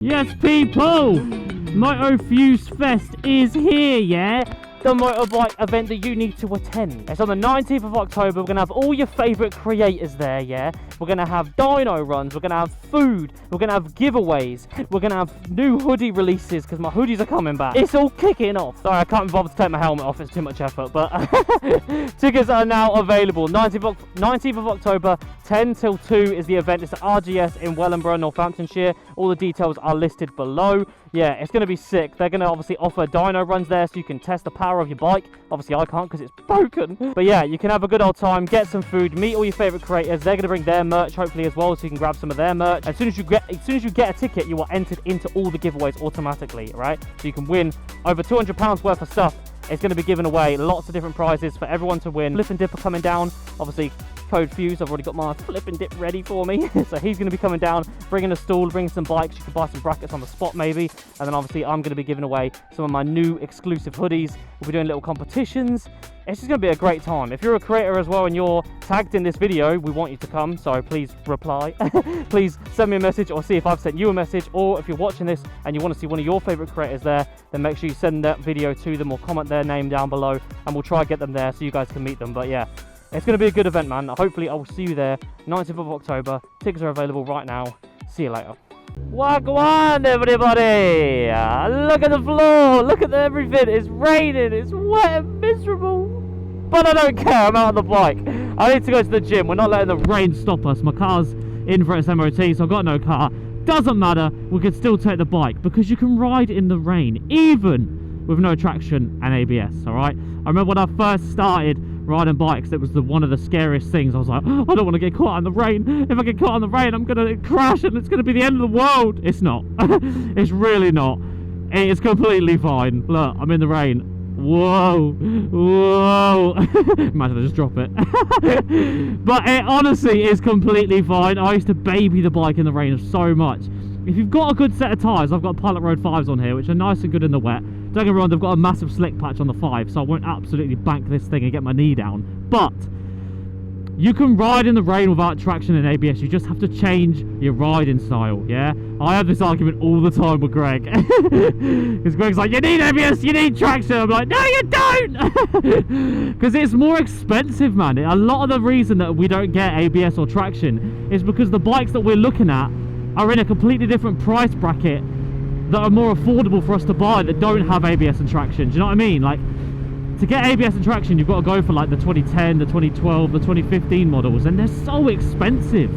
Yes, people! Motofuse Fest is here, yeah? The motorbike event that you need to attend. It's on the 19th of October. We're going to have all your favourite creators there, yeah? We're going to have dyno runs. We're going to have food. We're going to have giveaways. We're going to have new hoodie releases because my hoodies are coming back. It's all kicking off. Sorry, I can't bother to take my helmet off. It's too much effort. But tickets are now available. 19th of October, 10 till 2 is the event. It's at RGS in Wellingborough, Northamptonshire. All the details are listed below. Yeah, it's going to be sick. They're going to obviously offer dyno runs there so you can test the power of your bike. Obviously, I can't because it's broken. But yeah, you can have a good old time, get some food, meet all your favourite creators. They're going to bring their merch hopefully as well, so you can grab some of their merch. As soon as you get a ticket, you are entered into all the giveaways automatically, right? So you can win over £200 worth of stuff. It's going to be given away, lots of different prizes for everyone to win. Flip and Dip are coming down, obviously. Code FUZE, I've already got my flip and dip ready for me. So he's going to be coming down, bringing a stool, bringing some bikes. You can buy some brackets on the spot maybe. And then obviously I'm going to be giving away some of my new exclusive hoodies. We'll be doing little competitions. It's just going to be a great time. If you're a creator as well and you're tagged in this video, we want you to come. So please reply. Please send me a message or see if I've sent you a message. Or if you're watching this and you want to see one of your favorite creators there, then make sure you send that video to them or comment their name down below. And we'll try to get them there so you guys can meet them. But yeah. It's going to be a good event, man. Hopefully, I will see you there. 19th of October. Tickets are available right now. See you later. Wagwan, everybody! Look at the floor. Look at everything. It's raining. It's wet and miserable. But I don't care. I'm out on the bike. I need to go to the gym. We're not letting the rain stop us. My car's in for its MOT, so I've got no car. Doesn't matter. We can still take the bike because you can ride in the rain, even with no traction and ABS, all right? I remember when I first started riding bikes, it was one of the scariest things. I was like, oh, I don't want to get caught in the rain. If I get caught in the rain, I'm going to crash and it's going to be the end of the world. It's not. It's really not. It's completely fine. Look, I'm in the rain. Whoa. Whoa. Imagine I just drop it. But it honestly is completely fine. I used to baby the bike in the rain so much. If you've got a good set of tyres, I've got Pilot Road 5s on here, which are nice and good in the wet. Don't get me wrong, they've got a massive slick patch on the 5, so I won't absolutely bank this thing and get my knee down. But you can ride in the rain without traction and ABS. You just have to change your riding style, yeah? I have this argument all the time with Greg. Because Greg's like, you need ABS, you need traction. I'm like, no, you don't! Because it's more expensive, man. A lot of the reason that we don't get ABS or traction is because the bikes that we're looking at are in a completely different price bracket that are more affordable for us to buy that don't have ABS and traction. Do you know what I mean? Like, to get ABS and traction, you've got to go for like the 2010, the 2012, the 2015 models, and they're so expensive.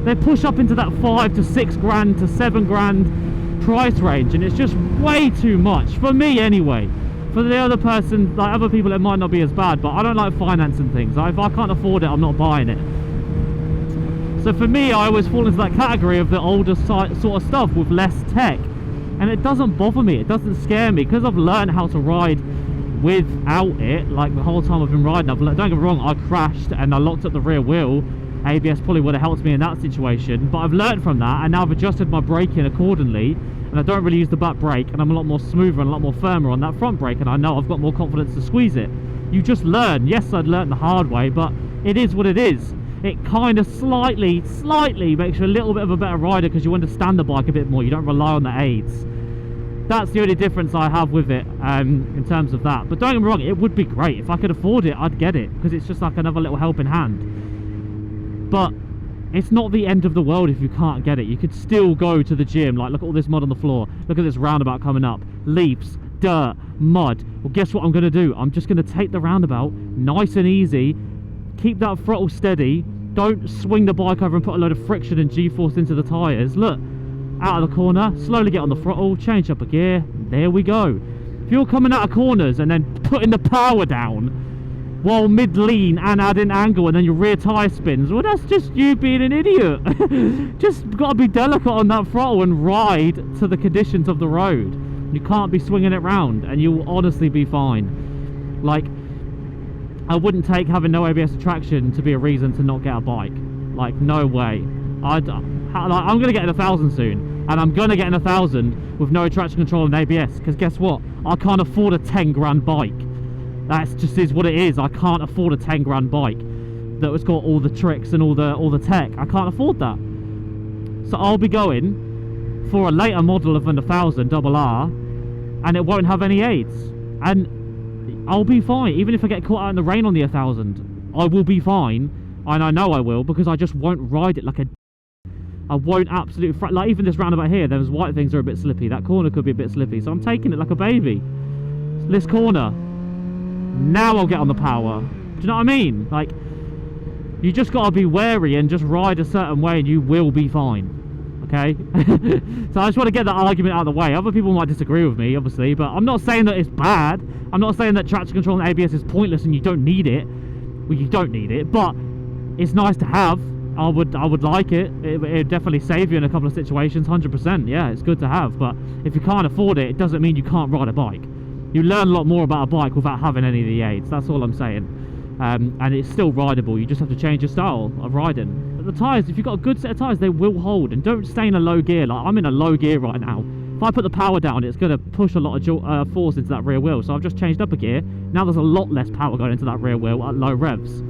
They push up into that 5 to 6 grand to 7 grand price range, and it's just way too much for me anyway. For the other person, like other people, it might not be as bad, but I don't like financing things. If I can't afford it, I'm not buying it. So for me, I always fall into that category of the older sort of stuff with less tech. And it doesn't bother me, it doesn't scare me, because I've learned how to ride without it. Like the whole time I've been riding, don't get me wrong, I crashed and I locked up the rear wheel. ABS probably would have helped me in that situation, but I've learned from that, and now I've adjusted my braking accordingly, and I don't really use the back brake, and I'm a lot more smoother and a lot more firmer on that front brake, and I know I've got more confidence to squeeze it. You just learn. Yes, I'd learned the hard way, but it is what it is. It kind of slightly makes you a little bit of a better rider because you understand the bike a bit more. You don't rely on the aids. That's the only difference I have with it in terms of that. But don't get me wrong, it would be great. If I could afford it, I'd get it, because it's just like another little helping hand. But it's not the end of the world if you can't get it. You could still go to the gym. Like, look at all this mud on the floor. Look at this roundabout coming up. Leaves, dirt, mud. Well, guess what I'm going to do? I'm just going to take the roundabout nice and easy. Keep that throttle steady. Don't swing the bike over and put a load of friction and G-force into the tyres. Look, out of the corner, slowly get on the throttle, change up a gear. There we go. If you're coming out of corners and then putting the power down while mid-lean and adding angle and then your rear tyre spins, well, that's just you being an idiot. Just got to be delicate on that throttle and ride to the conditions of the road. You can't be swinging it round and you'll honestly be fine. Like, I wouldn't take having no ABS traction to be a reason to not get a bike. Like, no way. I'm going to get in 1,000 soon, and I'm going to get in 1,000 with no traction control and ABS, because guess what? I can't afford a 10 grand bike. That's just is what it is. I can't afford a 10 grand bike that has got all the tricks and all the tech. I can't afford that. So I'll be going for a later model of an 1000 RR, and it won't have any aids, and I'll be fine. Even if I get caught out in the rain on the 1000, I will be fine, and I know I will, because I just won't ride it like a... I won't absolutely... Like, even this roundabout here, those white things are a bit slippy. That corner could be a bit slippy, so I'm taking it like a baby. This corner. Now I'll get on the power. Do you know what I mean? Like, you just got to be wary and just ride a certain way, and you will be fine. Okay? So I just want to get that argument out of the way. Other people might disagree with me, obviously, but I'm not saying that it's bad. I'm not saying that traction control and ABS is pointless and you don't need it. Well, you don't need it, but it's nice to have. I would like it. It'd definitely save you in a couple of situations, 100%. Yeah, it's good to have, but if you can't afford it, it doesn't mean you can't ride a bike. You learn a lot more about a bike without having any of the aids. That's all I'm saying. And it's still rideable. You just have to change your style of riding. But the tyres, if you've got a good set of tyres, they will hold. And don't stay in a low gear. Like, I'm in a low gear right now. If I put the power down, it's going to push a lot of force into that rear wheel. So I've just changed up a gear. Now there's a lot less power going into that rear wheel at low revs.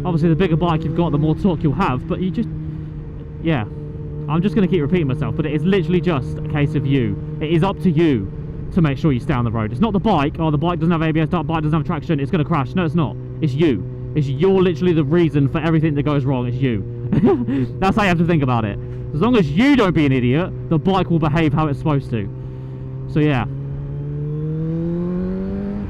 Obviously, the bigger bike you've got, the more torque you'll have. But you just... Yeah. I'm just going to keep repeating myself. But it is literally just a case of you. It is up to you to make sure you stay on the road. It's not the bike. Oh, the bike doesn't have ABS, the bike doesn't have traction, it's going to crash. No, it's not. It's you. You're literally the reason for everything that goes wrong. It's you. That's how you have to think about it. As long as you don't be an idiot, the bike will behave how it's supposed to. So yeah.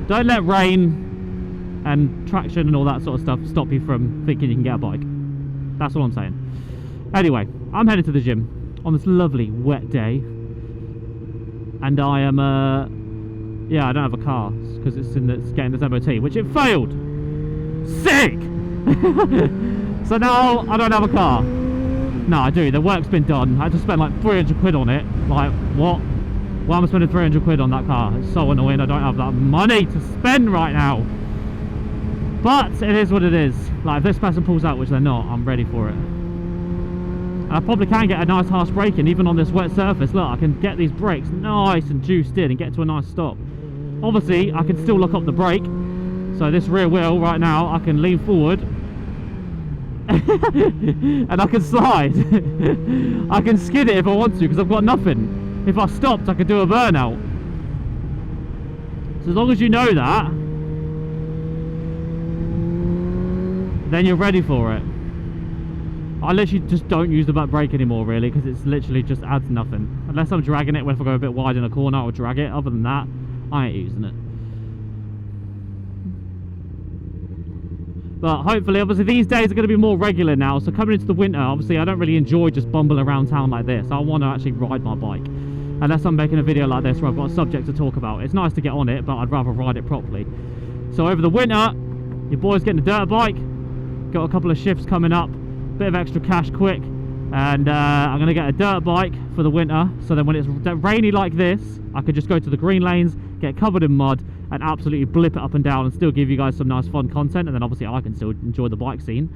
Don't let rain and traction and all that sort of stuff stop you from thinking you can get a bike. That's all I'm saying. Anyway, I'm headed to the gym on this lovely wet day. And I am, yeah, I don't have a car because it's getting this MOT, which it failed. Sick! So now I don't have a car. No, I do. The work's been done. I had to spend like 300 quid on it. Like, what? Why am I spending 300 quid on that car? It's so annoying. I don't have that money to spend right now. But it is what it is. Like, if this person pulls out, which they're not, I'm ready for it. I probably can get a nice harsh brake in, even on this wet surface. Look, I can get these brakes nice and juiced in and get to a nice stop. Obviously, I can still lock up the brake. So this rear wheel right now, I can lean forward. And I can slide. I can skid it if I want to, because I've got nothing. If I stopped, I could do a burnout. So as long as you know that, then you're ready for it. I literally just don't use the back brake anymore, really, because it's literally just adds nothing. Unless I'm dragging it, if I go a bit wide in a corner, I'll drag it. Other than that, I ain't using it. But hopefully, obviously, these days are going to be more regular now. So coming into the winter, obviously, I don't really enjoy just bumbling around town like this. I want to actually ride my bike. Unless I'm making a video like this where I've got a subject to talk about. It's nice to get on it, but I'd rather ride it properly. So over the winter, your boy's getting a dirt bike. Got a couple of shifts coming up. Bit of extra cash quick, and I'm going to get a dirt bike for the winter, so then when it's rainy like this, I could just go to the green lanes, get covered in mud, and absolutely blip it up and down and still give you guys some nice fun content, and then obviously I can still enjoy the bike scene.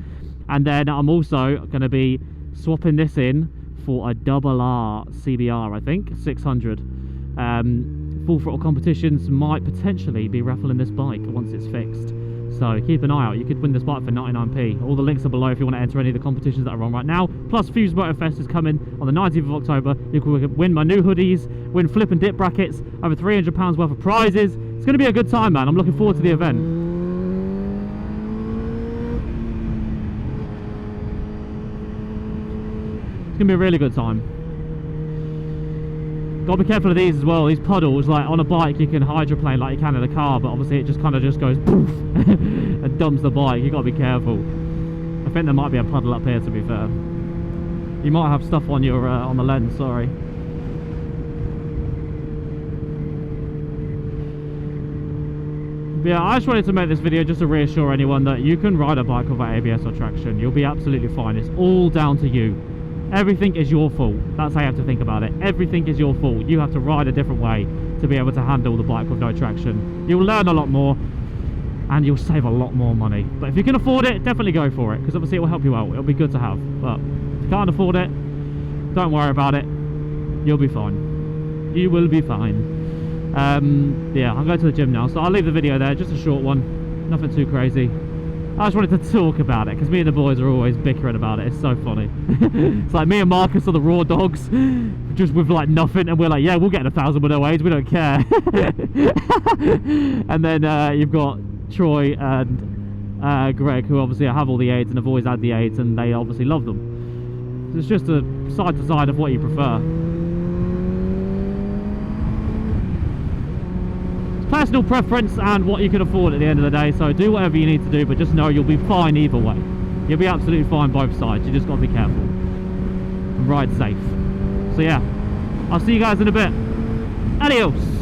And then I'm also going to be swapping this in for a RR CBR, I think, 600. Full throttle competitions might potentially be raffling this bike once it's fixed. So keep an eye out. You could win this bike for 99p. All the links are below if you want to enter any of the competitions that are on right now. Plus, FUZE Motofuse Fest is coming on the 19th of October. You can win my new hoodies, win flip and dip brackets, over £300 worth of prizes. It's going to be a good time, man. I'm looking forward to the event. It's going to be a really good time. Gotta be careful of these as well. These puddles, like on a bike you can hydroplane like you can in a car, but obviously it just kind of just goes poof and dumps the bike. You gotta be careful. I think there might be a puddle up here, to be fair. You might have stuff on your on the lens, sorry. But yeah, I just wanted to make this video just to reassure anyone that you can ride a bike without ABS or traction. You'll be absolutely fine. It's all down to you. Everything is your fault. That's how you have to think about it. Everything is your fault. You have to ride a different way to be able to handle the bike with no traction. You'll learn a lot more and you'll save a lot more money. But if you can afford it, definitely go for it, because obviously it will help you out. It'll be good to have. But if you can't afford it, don't worry about it. You'll be fine. You will be fine. Yeah, I'm going to the gym now, so I'll leave the video there. Just a short one. Nothing too crazy. I just wanted to talk about it because me and the boys are always bickering about it. It's so funny. It's like me and Marcus are the raw dogs, just with like nothing, and we're like, yeah, we'll get 1,000 with no aids, we don't care. And then you've got Troy and Greg, who obviously have all the aids and have always had the aids, and they obviously love them. So it's just a side to side of what you prefer. Personal preference and what you can afford at the end of the day, so do whatever you need to do, but just know you'll be fine either way. You'll be absolutely fine both sides. You just got to be careful and ride safe. So yeah, I'll see you guys in a bit. Adios.